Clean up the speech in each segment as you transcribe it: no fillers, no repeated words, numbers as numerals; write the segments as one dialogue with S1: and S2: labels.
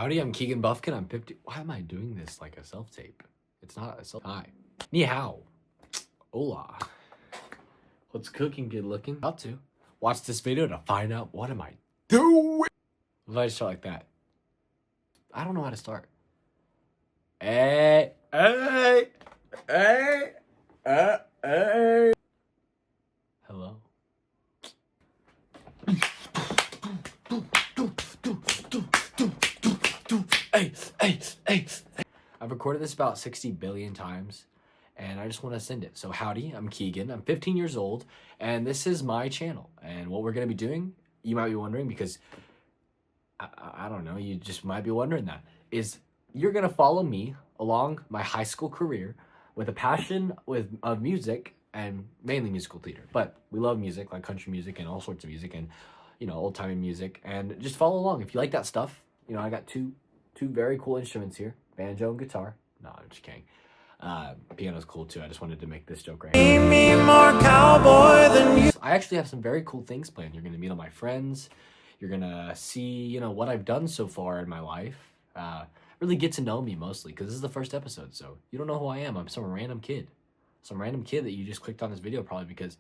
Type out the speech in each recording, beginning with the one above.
S1: Howdy, I'm Keegan Buffkin. I'm 50. Why am I doing this like a self-tape? It's not a self. Hi. Ni hao. Hola. What's cooking? Good looking. About to watch this video to find out what am I doing. If I start like that, I don't know how to start. Hey. Hello. Hey. I've recorded this about 60 billion times, and I just want to send it. So howdy, I'm Keegan. I'm 15 years old, and this is my channel. And what we're going to be doing, you might be wondering, because I don't know, you just might be wondering that, is you're going to follow me along my high school career with a passion of music, and mainly musical theater. But we love music, like country music and all sorts of music, and, you know, old-timey music. And just follow along. If you like that stuff, you know, I got two very cool instruments here, banjo and guitar. No, I'm just kidding. Piano's cool too. I just wanted to make this joke right now. Me more cowboy than you. I actually have some very cool things planned. You're gonna meet all my friends. You're gonna see, you know, what I've done so far in my life. Really get to know me mostly, because this is the first episode, so you don't know who I am. I'm some random kid that you just clicked on this video probably because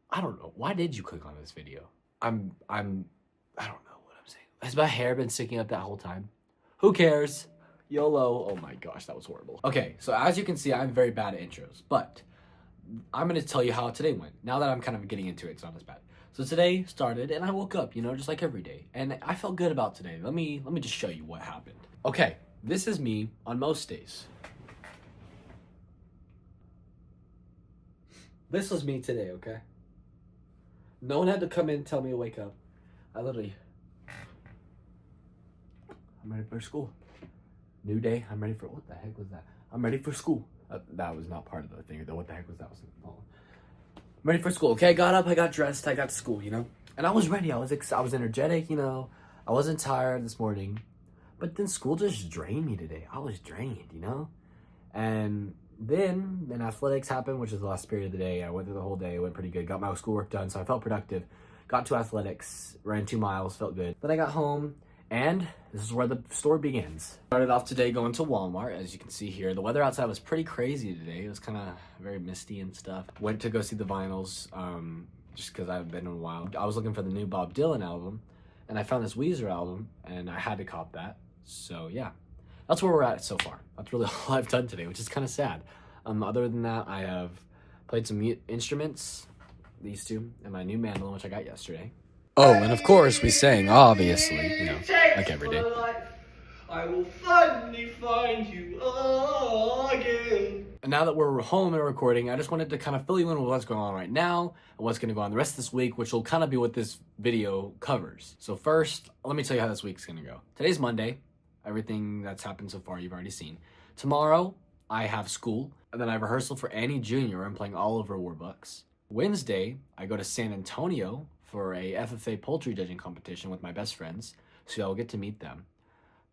S1: I don't know. Why did you click on this video? I don't know what I'm saying. Has my hair been sticking up that whole time? Who cares? YOLO. Oh my gosh, that was horrible. Okay, so as you can see, I'm very bad at intros, but I'm going to tell you how today went. Now that I'm kind of getting into it, it's not as bad. So today started, and I woke up, you know, just like every day, and I felt good about today. Let me just show you what happened. Okay, this is me on most days. This was me today, okay? No one had to come in and tell me to wake up. I'm ready for school. New day, I'm ready for, what the heck was that? I'm ready for school. That was not part of the thing, though. What the heck was that? I'm ready for school, okay? I got up, I got dressed, I got to school, you know? And I was ready, I was energetic, you know? I wasn't tired this morning. But then school just drained me today. I was drained, you know? And then athletics happened, which is the last period of the day. I went through the whole day, it went pretty good. Got my schoolwork done, so I felt productive. Got to athletics, ran 2 miles, felt good. Then I got home, and this is where the story begins. Started off today going to Walmart, as you can see here. The weather outside was pretty crazy today. It was kind of very misty and stuff. Went to go see the vinyls, just because I haven't been in a while. I was looking for the new Bob Dylan album, and I found this Weezer album, and I had to cop that. So yeah, that's where we're at so far. That's really all I've done today, which is kind of sad. Other than that, I have played some instruments, these two, and my new mandolin, which I got yesterday. Oh, and of course we sang, obviously, you know, like every day. I will finally find you again. And now that we're home and recording, I just wanted to kind of fill you in with what's going on right now and what's going to go on the rest of this week, which will kind of be what this video covers. So first, let me tell you how this week's going to go. Today's Monday. Everything that's happened so far you've already seen. Tomorrow, I have school, and then I have rehearsal for Annie Jr. I'm playing Oliver Warbucks. Wednesday, I go to San Antonio for a FFA poultry judging competition with my best friends, so I'll get to meet them.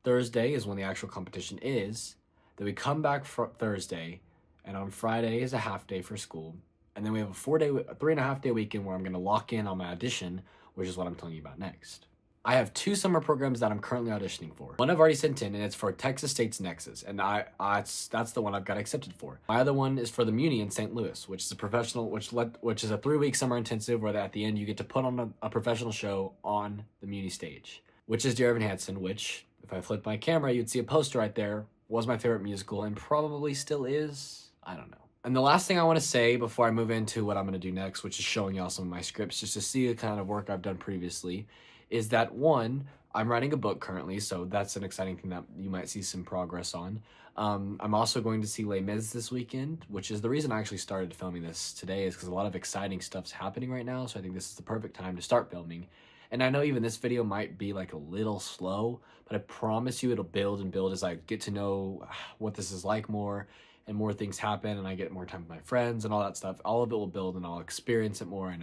S1: Thursday is when the actual competition is. Then we come back for Thursday, and on Friday is a half day for school. And then we have a 3.5 day weekend where I'm going to lock in on my audition, which is what I'm telling you about next. I have 2 summer programs that I'm currently auditioning for. One I've already sent in, and it's for Texas State's Nexus, and that's the one I've got accepted for. My other one is for the Muni in St. Louis, which is a professional, which is a 3-week summer intensive where at the end you get to put on a professional show on the Muni stage, which is Dear Evan Hansen, which, if I flipped my camera, you'd see a poster right there, was my favorite musical, and probably still is. I don't know. And the last thing I want to say before I move into what I'm going to do next, which is showing y'all some of my scripts, just to see the kind of work I've done previously, is that one, I'm writing a book currently, so that's an exciting thing that you might see some progress on. I'm also going to see Les Mis this weekend, which is the reason I actually started filming this today, is because a lot of exciting stuff's happening right now, so I think this is the perfect time to start filming. And I know even this video might be like a little slow, but I promise you it'll build and build as I get to know what this is like more, and more things happen, and I get more time with my friends and all that stuff. All of it will build, and I'll experience it more, and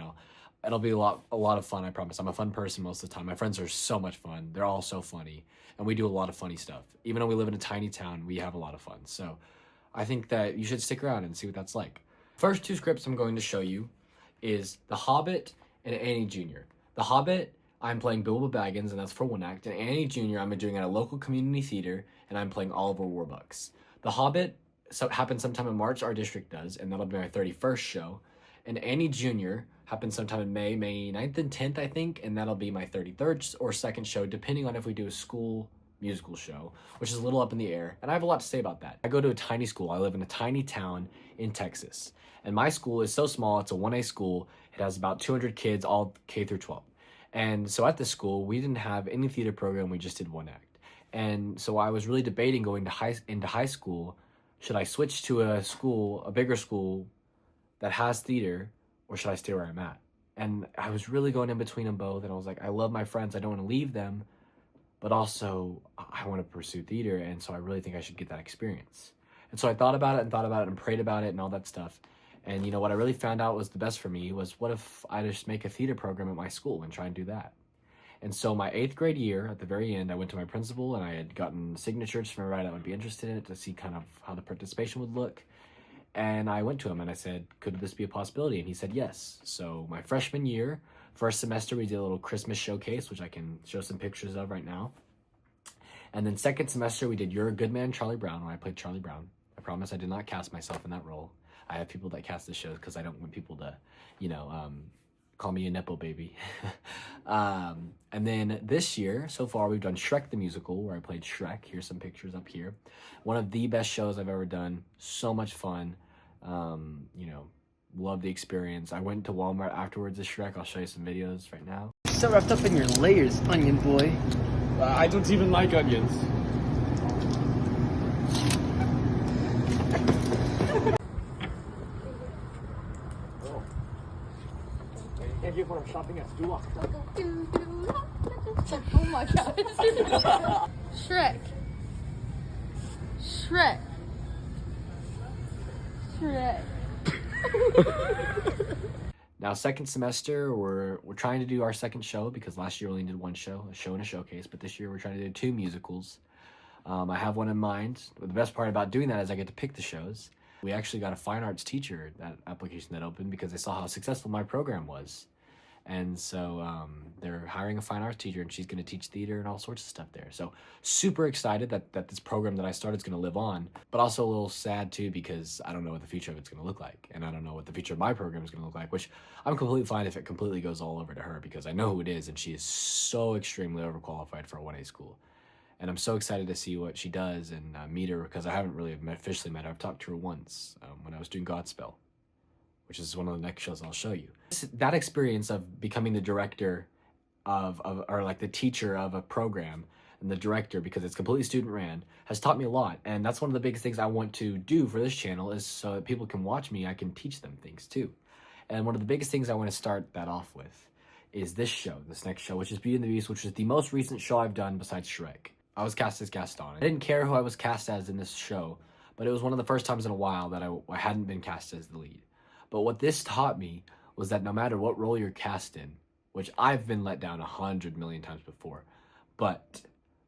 S1: it'll be a lot of fun, I promise. I'm a fun person most of the time. My friends are so much fun. They're all so funny. And we do a lot of funny stuff. Even though we live in a tiny town, we have a lot of fun. So I think that you should stick around and see what that's like. First 2 scripts I'm going to show you is The Hobbit and Annie Jr. The Hobbit, I'm playing Bilbo Baggins, and that's for one act. And Annie Jr., I'm doing at a local community theater, and I'm playing Oliver Warbucks. The Hobbit happens sometime in March, our district does, and that'll be my 31st show. And Annie Jr. happens sometime in May 9th and 10th, I think, and that'll be my 33rd or second show, depending on if we do a school musical show, which is a little up in the air. And I have a lot to say about that. I go to a tiny school. I live in a tiny town in Texas. And my school is so small, it's a 1A school. It has about 200 kids, all K through 12. And so at this school, we didn't have any theater program, we just did one act. And so I was really debating going into high school. Should I switch to a bigger school that has theater, or should I stay where I'm at? And I was really going in between them both, and I was like, I love my friends, I don't want to leave them, but also I want to pursue theater, and so I really think I should get that experience. And so I thought about it and prayed about it and all that stuff. And you know what I really found out was the best for me was, what if I just make a theater program at my school and try and do that? And so my 8th grade year, at the very end, I went to my principal and I had gotten signatures from everybody that would be interested in it to see kind of how the participation would look. And I went to him and I said, could this be a possibility? And he said yes. So my freshman year, first semester, we did a little Christmas showcase, which I can show some pictures of right now. And then second semester, we did You're a Good Man, Charlie Brown, where I played Charlie Brown. I promise I did not cast myself in that role. I have people that cast the shows because I don't want people to, call me a Nepo baby. And then this year, so far, we've done Shrek the Musical, where I played Shrek. Here's some pictures up here. One of the best shows I've ever done. So much fun. Love the experience. I went to Walmart afterwards as Shrek. I'll show you some videos right now.
S2: So wrapped up in your layers, onion boy.
S3: I don't even like onions.
S1: Thank you for shopping at Stula.
S4: Oh my god. Shrek. Shrek. Shrek.
S1: Now, second semester, we're trying to do our second show because last year we only did one show, a show and a showcase, but this year we're trying to do 2 musicals. I have one in mind. The best part about doing that is I get to pick the shows. We actually got a fine arts teacher, that application that opened, because they saw how successful my program was. And so they're hiring a fine arts teacher, and she's going to teach theater and all sorts of stuff there. So super excited that this program that I started is going to live on, but also a little sad too, because I don't know what the future of it's going to look like. And I don't know what the future of my program is going to look like, which I'm completely fine if it completely goes all over to her, because I know who it is, and she is so extremely overqualified for a 1A school. And I'm so excited to see what she does and meet her, because I haven't really officially met her. I've talked to her once when I was doing Godspell, which is one of the next shows I'll show you. That experience of becoming the director or like the teacher of a program, and the director, because it's completely student ran, has taught me a lot. And that's one of the biggest things I want to do for this channel, is so that people can watch me, I can teach them things too. And one of the biggest things I want to start that off with is this next show, which is Beauty and the Beast, which is the most recent show I've done besides Shrek. I was cast as Gaston. I didn't care who I was cast as in this show, but it was one of the first times in a while that I hadn't been cast as the lead. But what this taught me was that no matter what role you're cast in, which I've been let down 100 million times before, but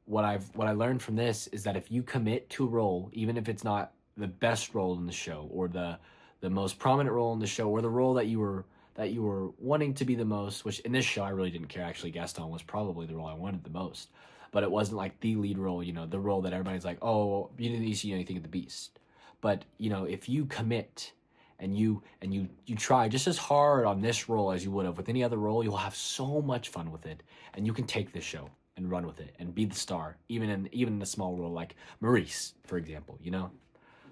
S1: what I learned from this is that if you commit to a role, even if it's not the best role in the show, or the most prominent role in the show, or the role that you were wanting to be the most, which in this show I really didn't care. Actually, Gaston was probably the role I wanted the most, but it wasn't like the lead role, the role that everybody's like, oh, you didn't see anything of the Beast. But if you commit and you try just as hard on this role as you would have with any other role, you'll have so much fun with it, and you can take this show and run with it and be the star, even in a small role like Maurice, for example.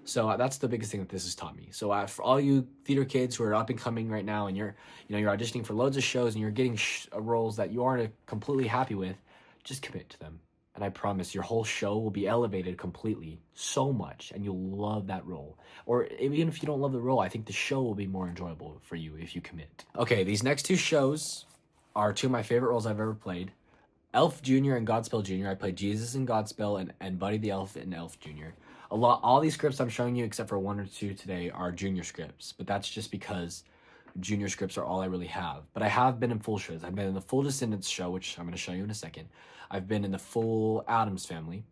S1: So that's the biggest thing that this has taught me. So for all you theater kids who are up and coming right now, and you're auditioning for loads of shows and you're getting roles that you aren't completely happy with, just commit to them. And I promise your whole show will be elevated completely so much, and you'll love that role. Or even if you don't love the role, I think the show will be more enjoyable for you if you commit. Okay, these next 2 shows are 2 of my favorite roles I've ever played. Elf Jr. and Godspell Jr. I played Jesus in Godspell and Buddy the Elf in Elf Jr. All these scripts I'm showing you, except for 1 or 2 today, are junior scripts, but that's just because junior scripts are all I really have. But I have been in full shows. I've been in the Full Descendants show, which I'm going to show you in a second. I've been in the Full Addams Family,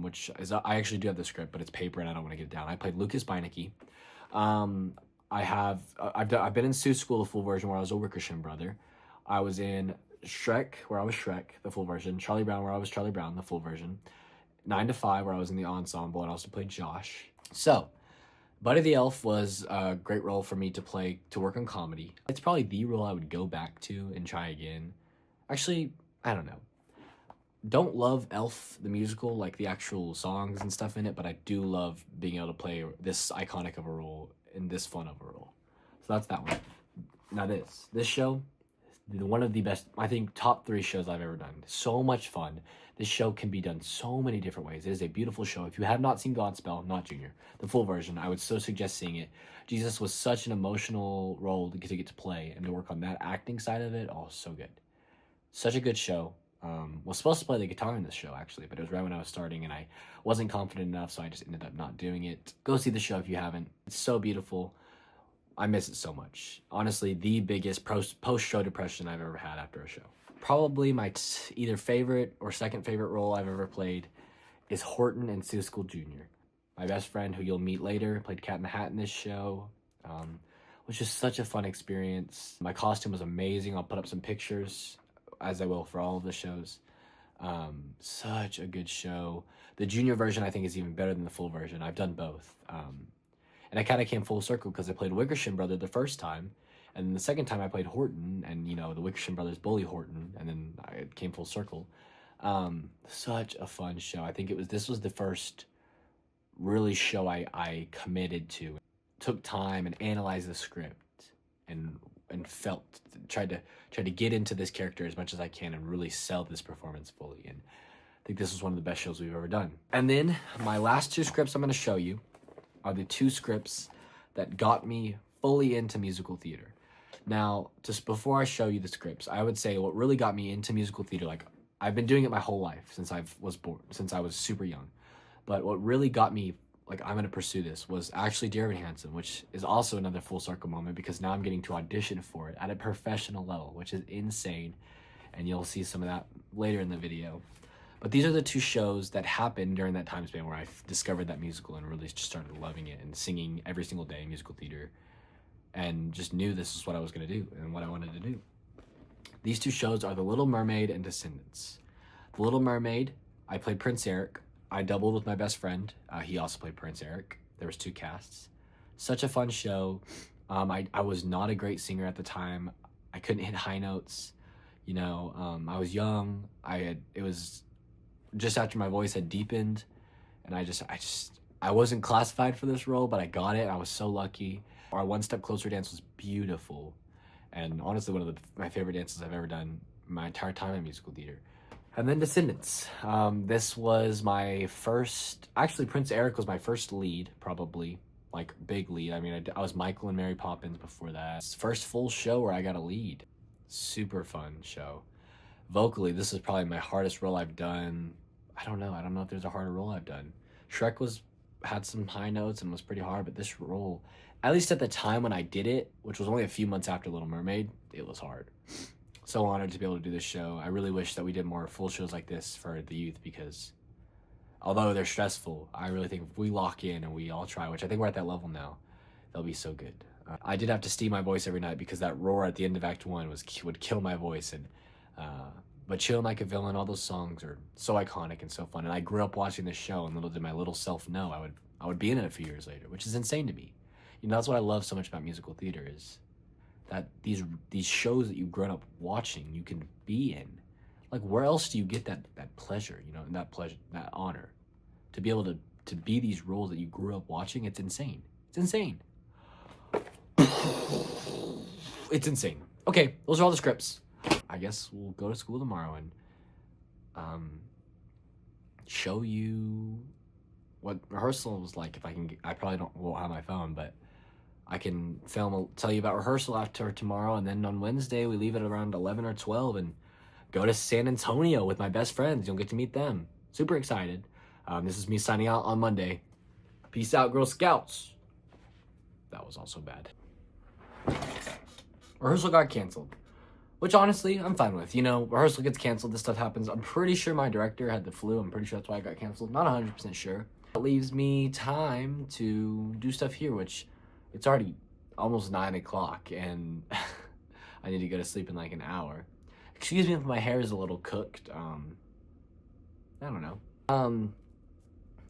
S1: which is, I actually do have the script, but it's paper and I don't want to get it down. I played Lucas Beinecke. I've been in Sue's School, the full version, where I was a Wickersham brother. I was in Shrek, where I was Shrek, the full version. Charlie Brown, where I was Charlie Brown, the full version. 9 to 5, where I was in the ensemble and also played Josh. So, Buddy the Elf was a great role for me to work on comedy. It's probably the role I would go back to and try again. Actually, I don't know. Don't love Elf, the musical, like the actual songs and stuff in it, but I do love being able to play this iconic of a role in this fun of a role. So that's that one. Now this show, one of the best, I think, top 3 shows I've ever done. So much fun. This show can be done so many different ways. It is a beautiful show. If you have not seen Godspell, not Junior, the full version, I would so suggest seeing it. Jesus was such an emotional role to get to play and to work on that acting side of it. Oh, so good. Such a good show. Was supposed to play the guitar in this show, actually, but it was right when I was starting and I wasn't confident enough, so I just ended up not doing it. Go see the show if you haven't. It's so beautiful. I miss it so much. Honestly, the biggest post-show depression I've ever had after a show. Probably my either favorite or second favorite role I've ever played is Horton in School Junior. My best friend, who you'll meet later, played Cat in the Hat in this show. Was just such a fun experience. My costume was amazing. I'll put up some pictures, as I will for all of the shows. Such a good show. The junior version, I think, is even better than the full version. I've done both. And I kind of came full circle because I played Wickersham Brother the first time. And then the second time I played Horton, and, you know, the Wickersham Brothers bully Horton, and then I came full circle. Such a fun show. I think this was the first really show I committed to. Took time and analyzed the script and tried to get into this character as much as I can and really sell this performance fully. And I think this was one of the best shows we've ever done. And then my last 2 scripts I'm going to show you are the 2 scripts that got me fully into musical theater. Now, just before I show you the scripts, I would say what really got me into musical theater, like I've been doing it my whole life since I was super young. But what really got me, like, I'm going to pursue this, was actually Dear Evan Hansen, which is also another full circle moment because now I'm getting to audition for it at a professional level, which is insane. And you'll see some of that later in the video. But these are the 2 shows that happened during that time span where I discovered that musical and really just started loving it and singing every single day in musical theater. And just knew this is what I was going to do and what I wanted to do. These 2 shows are The Little Mermaid and Descendants. The Little Mermaid, I played Prince Eric. I doubled with my best friend. He also played Prince Eric. There was 2 casts. Such a fun show. I was not a great singer at the time. I couldn't hit high notes. You know, I was young. It was just after my voice had deepened, and I wasn't classified for this role, but I got it. I was so lucky. Our One Step Closer dance was beautiful, and honestly one of my favorite dances I've ever done my entire time in musical theater. And then Descendants. This was my first, actually Prince Eric was my first lead, probably, like big lead. I mean, I was Michael and Mary Poppins before that. First full show where I got a lead. Super fun show. Vocally, this is probably my hardest role I've done. I don't know if there's a harder role I've done. Shrek had some high notes and was pretty hard, but this role, at least at the time when I did it, which was only a few months after Little Mermaid, it was hard. So honored to be able to do this show. I really wish that we did more full shows like this for the youth because although they're stressful, I really think if we lock in and we all try, which I think we're at that level now, they'll be so good. I did have to steam my voice every night because that roar at the end of Act 1 would kill my voice. But Chillin' Like a Villain, all those songs are so iconic and so fun. And I grew up watching this show, and little did my little self know I would be in it a few years later, which is insane to me. You know, that's what I love so much about musical theater is that these shows that you've grown up watching, you can be in. Like, where else do you get that pleasure, you know, and that honor to be able to be these roles that you grew up watching? It's insane. It's insane. It's insane. Okay, those are all the scripts. I guess we'll go to school tomorrow and show you what rehearsal was like. If I can, I probably won't have my phone, but I can tell you about rehearsal after tomorrow, and then on Wednesday we leave at around 11 or 12 and go to San Antonio with my best friends. You'll get to meet them. Super excited. This is me signing out on Monday. Peace out, Girl Scouts. That was also bad. Rehearsal got canceled, which honestly I'm fine with. You know, rehearsal gets canceled, this stuff happens. I'm pretty sure my director had the flu. I'm pretty sure that's why it got canceled. Not 100% sure. It leaves me time to do stuff here, which it's already almost 9 o'clock and I need to go to sleep in like an hour. Excuse me if my hair is a little cooked. I don't know.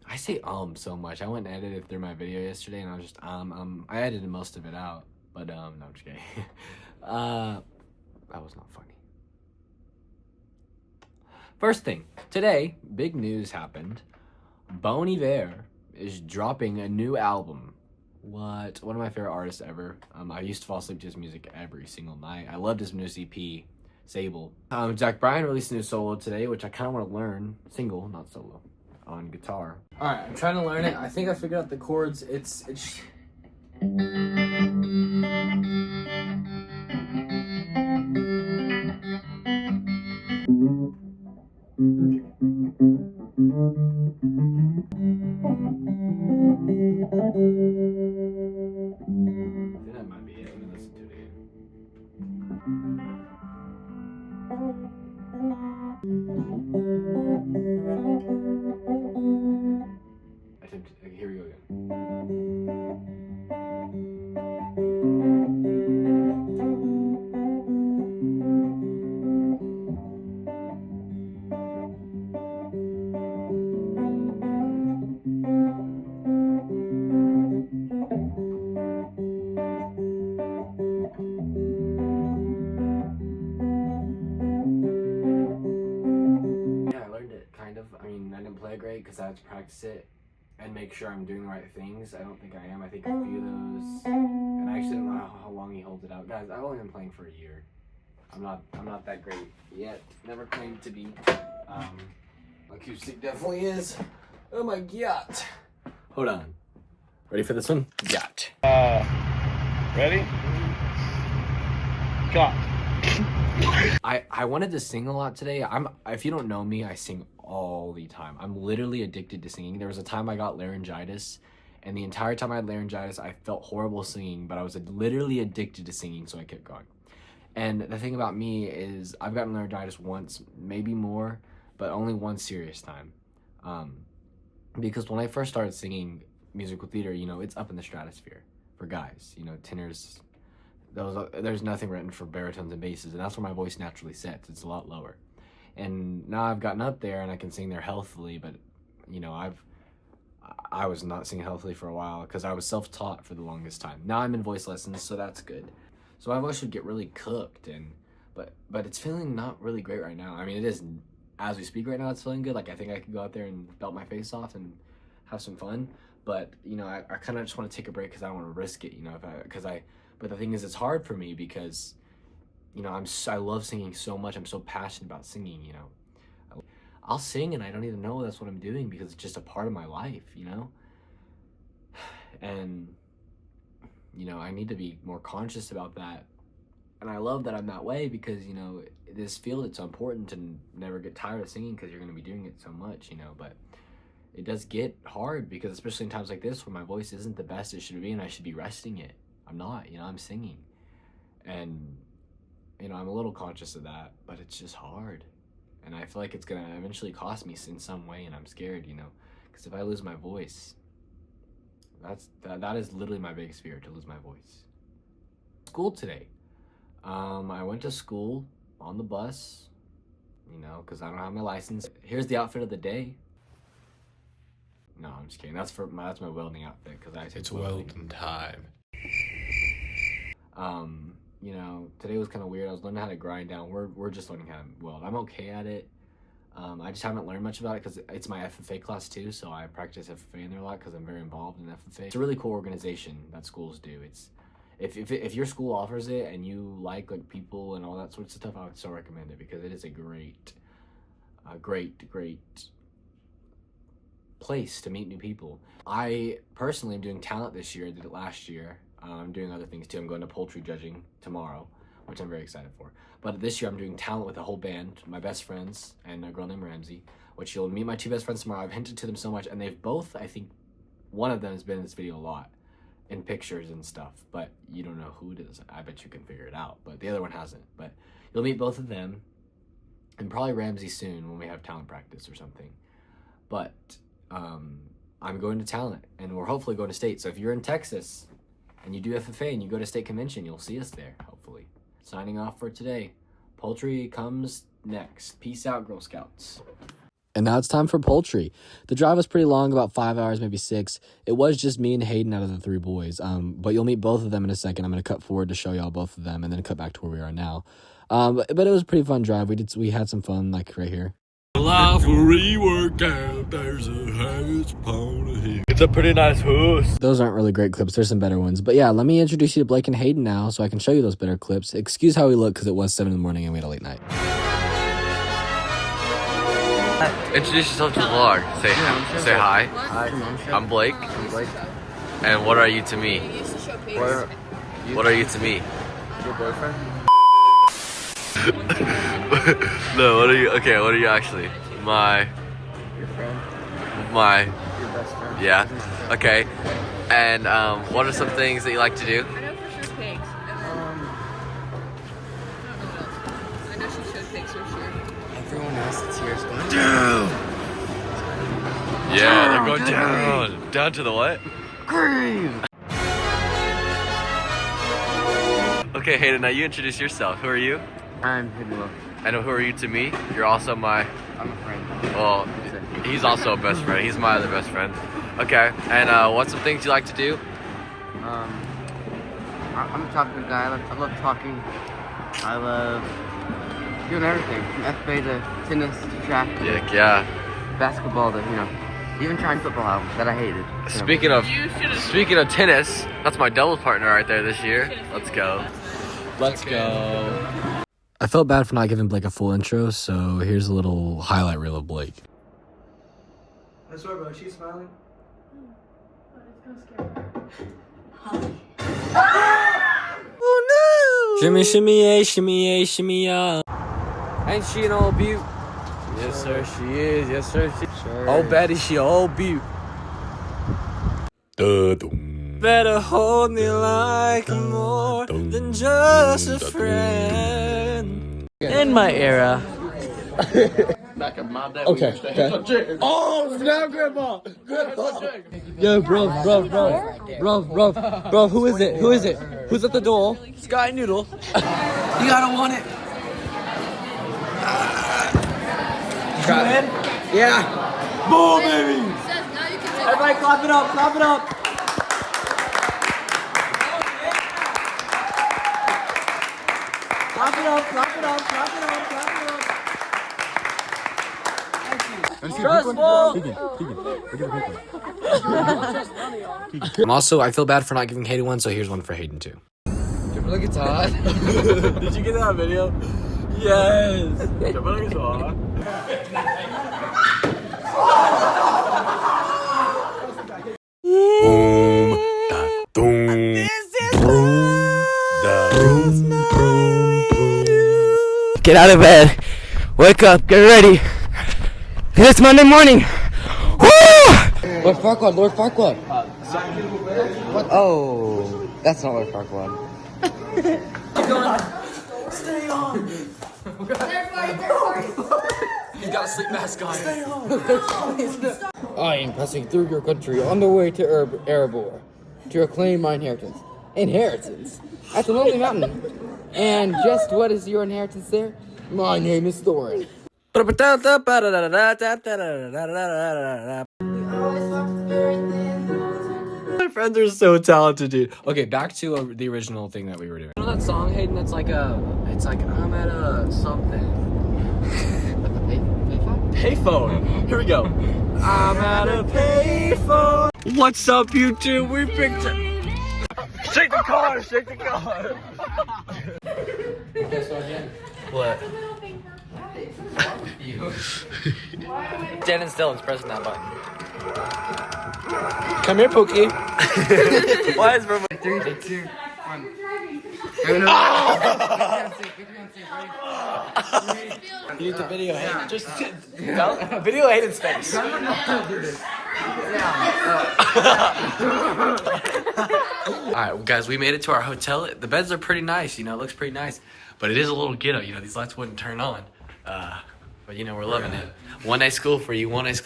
S1: I say so much. I went and edited through my video yesterday, and I was just I edited most of it out, but no, I'm just kidding. That was not funny. First thing, today, big news happened. Bon Iver is dropping a new album. What? One of my favorite artists ever. I used to fall asleep to his music every single night. I loved his new EP, Sable. Zach Bryan released a new solo today, which I kind of want to learn. Single, not solo. On guitar. Alright, I'm trying to learn it. I think I figured out the chords. It's that might be it. Let me listen to it again. Here we go again. Yeah, I learned it, kind of. I mean, I didn't play great because I had to practice it and make sure I'm doing the right things. I don't think I am. I think a few of those, and I actually don't know how long he holds it out. Guys, I've only been playing for a year. I'm not that great yet. Never claimed to be. Acoustic definitely is. Oh my god. Hold on. Ready for this one? Got.
S3: Ready? Got.
S1: I wanted to sing a lot today. If you don't know me, I sing all the time. I'm literally addicted to singing. There was a time I got laryngitis, and the entire time I had laryngitis, I felt horrible singing, but I was literally addicted to singing, so I kept going. And the thing about me is I've gotten laryngitis once, maybe more, but only one serious time. Because when I first started singing musical theater, you know, it's up in the stratosphere for guys. You know, tenors, there's nothing written for baritones and basses, and that's where my voice naturally sets. It's a lot lower. And now I've gotten up there and I can sing there healthily, but you know, I was not singing healthily for a while because I was self-taught for the longest time. Now I'm in voice lessons, so that's good. So my voice would get really cooked, but it's feeling not really great right now. I mean, it is, as we speak right now, it's feeling good. Like, I think I could go out there and belt my face off and have some fun. But, you know, I kind of just want to take a break because I don't want to risk it, you know, but the thing is, it's hard for me because, you know, I love singing so much. I'm so passionate about singing, you know. I'll sing and I don't even know that's what I'm doing because it's just a part of my life, you know. And, you know, I need to be more conscious about that. And I love that I'm that way because, you know, this field, it's so important to never get tired of singing because you're going to be doing it so much, you know. But it does get hard because especially in times like this where my voice isn't the best it should be and I should be resting it. I'm not, you know, I'm singing. And, you know, I'm a little conscious of that, but it's just hard. And I feel like it's going to eventually cost me in some way, and I'm scared, you know, because if I lose my voice, that is literally my biggest fear, to lose my voice. School today. I went to school on the bus, you know, because I don't have my license. Here's the outfit of the day. No, I'm just kidding. That's my welding outfit because I take
S3: welding time.
S1: You know, today was kind of weird. I was learning how to grind down. We're just learning how to weld. I'm okay at it. I just haven't learned much about it because it's my FFA class too, so I practice FFA in there a lot because I'm very involved in FFA. It's a really cool organization that schools do. It's if your school offers it and you like people and all that sorts of stuff, I would so recommend it because it is a great place to meet new people. I personally am doing talent this year. I did it last year. I'm doing other things too. I'm going to poultry judging tomorrow, which I'm very excited for. But this year I'm doing talent with a whole band, my best friends, and a girl named Ramsey, which you'll meet my two best friends tomorrow. I've hinted to them so much, and they've both, I think, one of them has been in this video a lot, in pictures and stuff, but you don't know who it is. I bet you can figure it out, but the other one hasn't. But you'll meet both of them, and probably Ramsey soon when we have talent practice or something. But I'm going to talent, and we're hopefully going to state. So if you're in Texas, and you do FFA and you go to state convention, you'll see us there, hopefully. Signing off for today. Poultry comes next. Peace out, Girl Scouts. And now it's time for poultry. The drive was pretty long, about 5 hours, maybe 6. It was just me and Hayden out of the 3 boys. But you'll meet both of them in a second. I'm going to cut forward to show y'all both of them and then cut back to where we are now. But it was a pretty fun drive. We had some fun, like right here.
S3: Life will rework out. There's a house upon a hill. It's a pretty nice house.
S1: Those aren't really great clips. There's some better ones. But yeah, let me introduce you to Blake and Hayden now so I can show you those better clips. Excuse how we look because it was 7 in the morning and we had a late night.
S3: Introduce yourself to the vlog. Say hi.
S2: Hi.
S3: I'm Blake.
S2: I'm Blake.
S3: And what are you to me? What are you to me?
S2: Your boyfriend?
S3: No, what are you? Okay, what are you actually? My.
S2: Your friend?
S3: My.
S2: Your best friend?
S3: Yeah. Okay. And what are some things that you like to do?
S4: I know for sure pigs. I know she showed pigs for sure.
S2: Everyone else that's here is going down.
S3: Yeah, they're going down. Down to the what?
S2: Green.
S3: Okay, Hayden, now you introduce yourself. Who are you?
S2: I'm Hayden.
S3: And who are you to me? You're also my.
S2: I'm a friend.
S3: Well, he's also a best friend. He's my other best friend. Okay. And what's some things you like to do?
S2: I'm a talking guy. I love talking. I love doing everything from FBA to tennis to track to
S3: Yeah.
S2: basketball to even trying football out that I hated.
S3: Speaking of tennis, that's my doubles partner right there this year. Let's go. Let's go.
S1: I felt bad for not giving Blake a full intro, so here's a little highlight reel of Blake.
S5: I swear, bro, she's smiling.
S1: Oh no! Shimmy, shimmy, yeah, shimmy, yeah, shimmy, yeah. Ain't she an old beaut? Yes, sir, she is. Yes, sir, she.
S2: Sure.
S1: Oh, Betty, she old beaut. Better hold me like more than just a friend. In my era. Okay. Oh, snap, Grandpa! Yo, bro, who is it? Who's at the door? Sky Noodle. You gotta want it. Yeah. Boom, baby. Everybody clap it up, clap it up. Clap it up, clap it up, clap it up, clap it up. Stressful. Also, I feel bad for not giving Hayden one, so here's one for Hayden too.
S2: Jump like it's hot.
S1: Did you get that video? Yes.
S3: Jump like it's hot.
S2: Get out of bed. Wake up. Get ready. It's Monday morning. Woo! Lord Farquaad. What? Oh, that's not Lord Farquaad.
S1: Stay on. He's got a sleep mask on. Stay on.
S2: I am passing through your country on the way to Erebor to reclaim my inheritance. Inheritance? At the Lonely Mountain. And just what is your inheritance there? My name is Thorin.
S1: My friends are so talented, dude. Okay, back to the original thing that we were doing. You know that song, Hayden? It's like I'm at a something. Payphone. Here we go. I'm at a payphone. What's up, YouTube? We picked it. Shake the car. What? Standing still and pressing that button. Come here, Pookie. Why is Roman?
S2: 3, 2, 1.
S1: You need to video Hayden. Just video Hayden's face. Alright, guys, we made it to our hotel. The beds are pretty nice, it looks pretty nice. But it is a little ghetto, these lights wouldn't turn on. But we're loving it. One night school for you. It's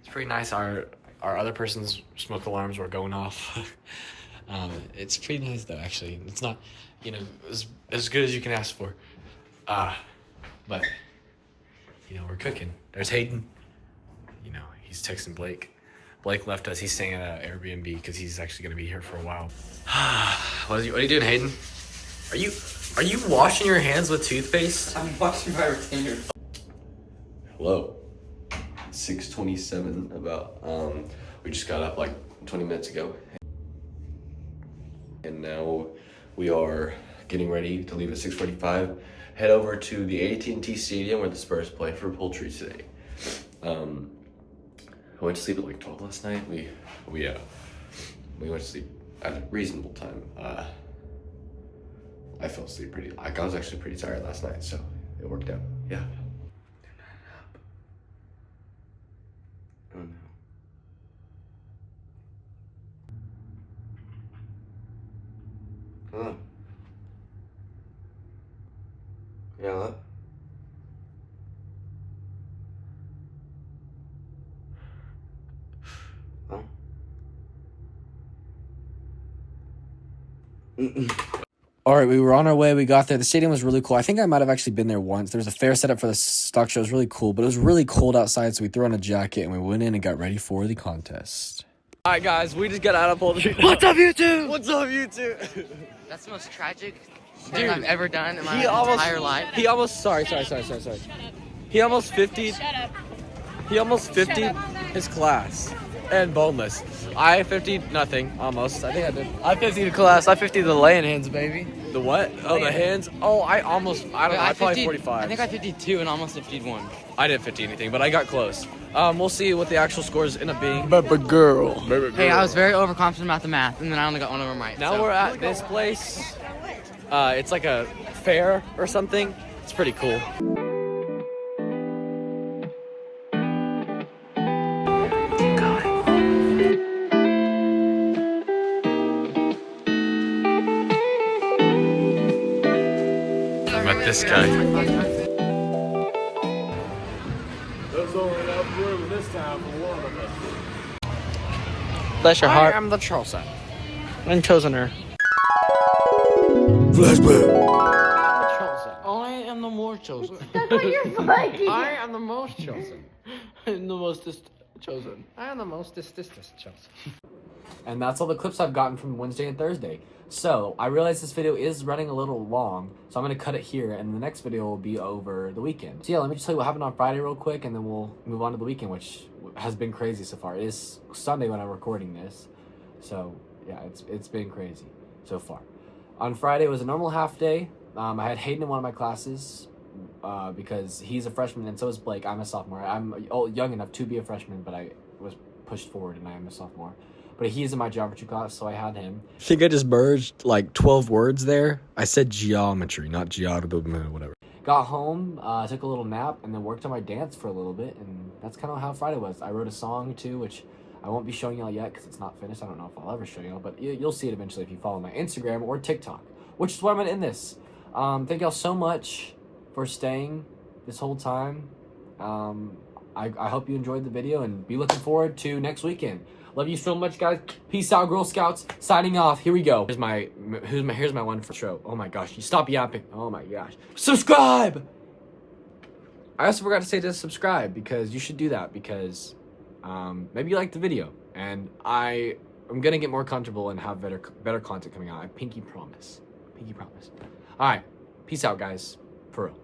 S1: pretty nice. Our other person's smoke alarms were going off. It's pretty nice though, actually. It's not, you know, as good as you can ask for. But, you know, we're cooking. There's Hayden. You know, he's texting Blake. Blake left us. He's staying at an Airbnb because he's actually going to be here for a while. What are you doing, Hayden? Are you washing your hands with toothpaste?
S2: I'm washing my retainer.
S3: Hello. 6:27 about. We just got up like 20 minutes ago. And now we are getting ready to leave at 6:45. Head over to the AT&T Stadium where the Spurs play for poultry today. I went to sleep at like 12 last night. We went to sleep at a reasonable time. I fell asleep I was actually pretty tired last night, so it worked out. Yeah. Oh no. Hello. Yeah, what? Oh.
S1: All right, we were on our way. We got there. The stadium was really cool. I think I might have actually been there once. There was a fair setup for the stock show. It was really cool, but it was really cold outside, so we threw on a jacket and we went in and got ready for the contest. All right, guys, we just got out of poultry. What's up, YouTube? What's up, YouTube?
S2: That's the most tragic thing I've ever done in my entire life.
S1: He almost, sorry. He almost 50'd. He almost 50'd his class. And boneless. I 50'd nothing, almost. I think I did. I 50'd the class. I 50'd the laying hands, baby. The what? Oh, the hands? Oh, I don't know. I probably 45.
S2: I think I 52 and almost 51.
S1: I didn't 50 anything, but I got close. We'll see what the actual scores end up being. Baby girl.
S2: Hey, I was very overconfident about the math, and then I only got one of them right.
S1: Now we're at this place. It's like a fair or something. It's pretty cool. I met this guy.
S6: There's only enough room this time for one of us.
S2: Bless your heart.
S1: I am the chosen. And chosener.
S2: I am the more chosen.
S7: That's what you're fucking.
S1: I am the most chosen. And the most chosen. I am the most chosen. And that's all the clips I've gotten from Wednesday and Thursday. So, I realize this video is running a little long, so I'm going to cut it here, and the next video will be over the weekend. So yeah, let me just tell you what happened on Friday real quick, and then we'll move on to the weekend, which has been crazy so far. It is Sunday when I'm recording this, so yeah, it's been crazy so far. On Friday, it was a normal half day. I had Hayden in one of my classes because he's a freshman, and so is Blake. I'm a sophomore. I'm young enough to be a freshman, but I was pushed forward, and I am a sophomore. But he's in my geometry class, so I had him. I think I just merged like 12 words there. I said geometry, not geometry, whatever. Got home, took a little nap, and then worked on my dance for a little bit, and that's kind of how Friday was. I wrote a song too, which I won't be showing y'all yet because it's not finished. I don't know if I'll ever show y'all, but you'll see it eventually if you follow my Instagram or TikTok, which is where I'm going to end this. Thank y'all so much for staying this whole time. I hope you enjoyed the video, and be looking forward to next weekend. Love you so much, guys. Peace out, Girl Scouts. Signing off. Here we go. Here's my one for show. Oh my gosh. You stop yapping. Oh my gosh. Subscribe. I also forgot to say to subscribe because you should do that because maybe you liked the video, and I'm gonna get more comfortable and have better content coming out. I pinky promise. Pinky promise. All right. Peace out, guys. For real.